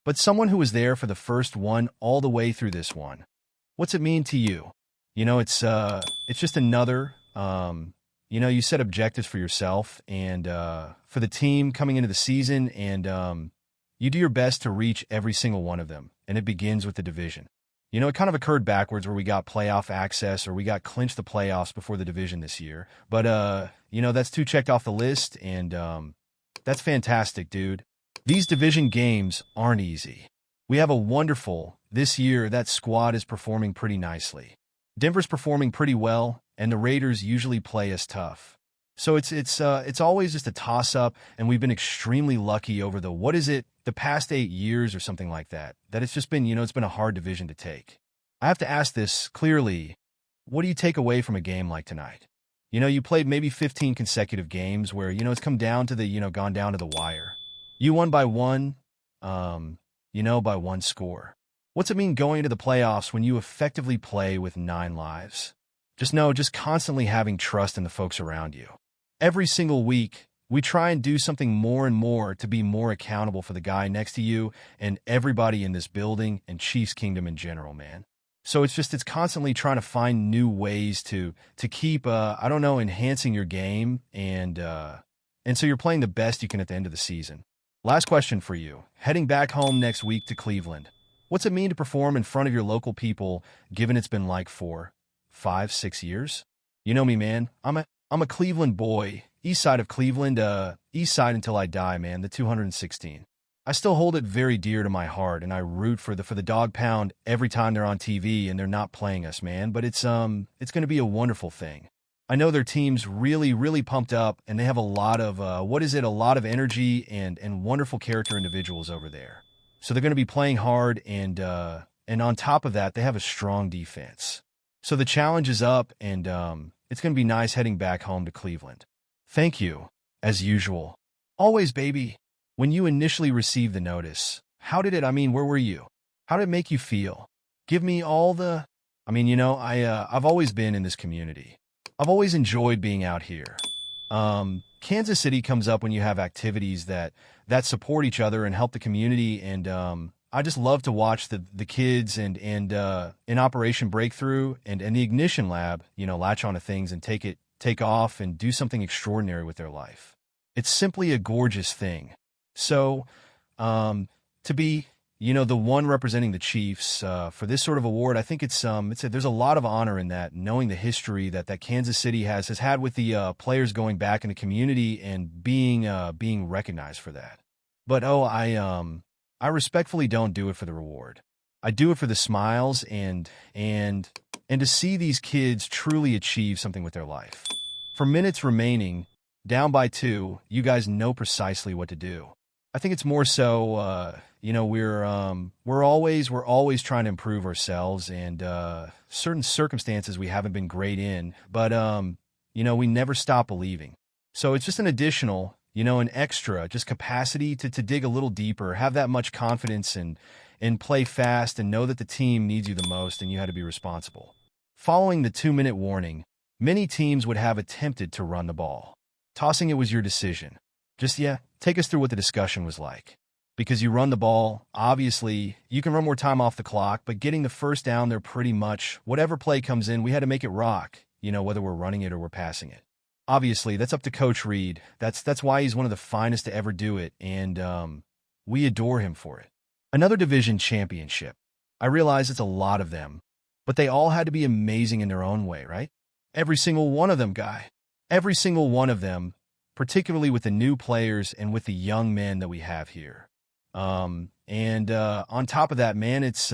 but someone who was there for the first one all the way through this one. What's it mean to you? It's just another, you set objectives for yourself and for the team coming into the season, and you do your best to reach every single one of them, and it begins with the division. It kind of occurred backwards where we got playoff access or we got clinched the playoffs before the division this year. But, that's two checked off the list, and that's fantastic, dude. These division games aren't easy. We have a wonderful, this year that squad is performing pretty nicely. Denver's performing pretty well, and the Raiders usually play us tough. So it's always just a toss-up, and we've been extremely lucky over the past 8 years or something like that, that it's just been, it's been a hard division to take. I have to ask this clearly, what do you take away from a game like tonight? You played maybe 15 consecutive games where, it's come down to gone down to the wire. You won by one, by one score. What's it mean going into the playoffs when you effectively play with 9 lives? Just constantly having trust in the folks around you. Every single week, we try and do something more and more to be more accountable for the guy next to you and everybody in this building and Chiefs Kingdom in general, man. So it's constantly trying to find new ways to keep, enhancing your game, and so you're playing the best you can at the end of the season. Last question for you. Heading back home next week to Cleveland. What's it mean to perform in front of your local people, given it's been like 4, 5, 6 years? You know me, man. I'm a Cleveland boy. East side of Cleveland, east side until I die, man, the 216. I still hold it very dear to my heart, and I root for the Dog Pound every time they're on TV and they're not playing us, man, but it's going to be a wonderful thing. I know their team's really, really pumped up, and they have a lot of, a lot of energy and wonderful character individuals over there. So they're going to be playing hard, and on top of that, they have a strong defense. So the challenge is up, and it's going to be nice heading back home to Cleveland. Thank you, as usual. Always, baby. When you initially received the notice, where were you? How did it make you feel? Give me all the... I've always been in this community. I've always enjoyed being out here. Kansas City comes up when you have activities that support each other and help the community, and I just love to watch the kids and in Operation Breakthrough and the Ignition Lab, latch onto things and take off and do something extraordinary with their life. It's simply a gorgeous thing. So, to be, the one representing the Chiefs for this sort of award, I think there's a lot of honor in that, knowing the history that Kansas City has had with the players going back in the community and being recognized for that. But I respectfully don't do it for the reward. I do it for the smiles and to see these kids truly achieve something with their life. For minutes remaining, down by 2, you guys know precisely what to do. I think it's more so, we're always trying to improve ourselves, and certain circumstances we haven't been great in, but we never stop believing. So it's just an additional, an extra, just capacity to dig a little deeper, have that much confidence and play fast and know that the team needs you the most and you had to be responsible. Following the 2-minute warning, many teams would have attempted to run the ball. Tossing it was your decision. Take us through what the discussion was like. Because you run the ball, obviously, you can run more time off the clock, but getting the first down there pretty much, whatever play comes in, we had to make it rock, whether we're running it or we're passing it. Obviously, that's up to Coach Reed. That's why he's one of the finest to ever do it, and we adore him for it. Another division championship. I realize it's a lot of them, but they all had to be amazing in their own way, right? Every single one of them, guy. Every single one of them, particularly with the new players and with the young men that we have here. On top of that, man, it's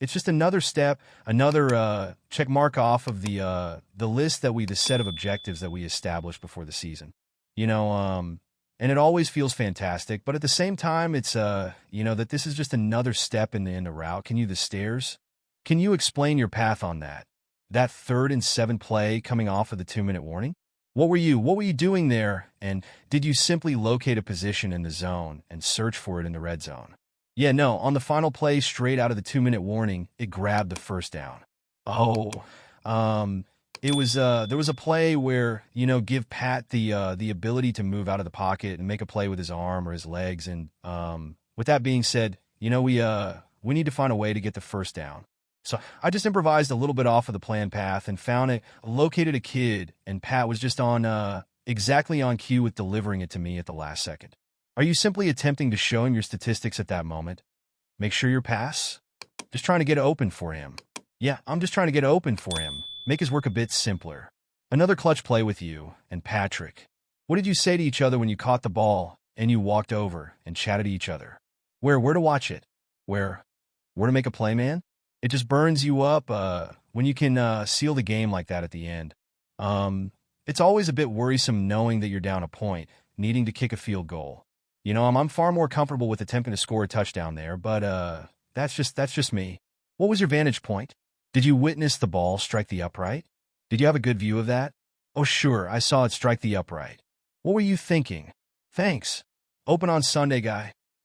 just another step, another check mark off of the list the set of objectives that we established before the season. And it always feels fantastic, but at the same time, it's that this is just another step in the route. The stairs? Can you explain your path on that? That 3rd and 7 play coming off of the 2-minute warning? What were you doing there, and did you simply locate a position in the zone and search for it in the red zone? Yeah, no, on the final play straight out of the 2-minute warning, it grabbed the first down. It was there was a play where, give Pat the ability to move out of the pocket and make a play with his arm or his legs, and with that being said, we need to find a way to get the first down. So I just improvised a little bit off of the planned path and located a kid, and Pat was just exactly on cue with delivering it to me at the last second. Are you simply attempting to show him your statistics at that moment? Make sure your pass? Just trying to get open for him. Yeah, I'm just trying to get open for him. Make his work a bit simpler. Another clutch play with you and Patrick. What did you say to each other when you caught the ball and you walked over and chatted to each other? Where to watch it? Where to make a play, man? It just burns you up when you can seal the game like that at the end. It's always a bit worrisome knowing that you're down a point, needing to kick a field goal. I'm far more comfortable with attempting to score a touchdown there, but that's just me. What was your vantage point? Did you witness the ball strike the upright? Did you have a good view of that? Oh, sure, I saw it strike the upright. What were you thinking? Thanks. Open on Sunday, guy.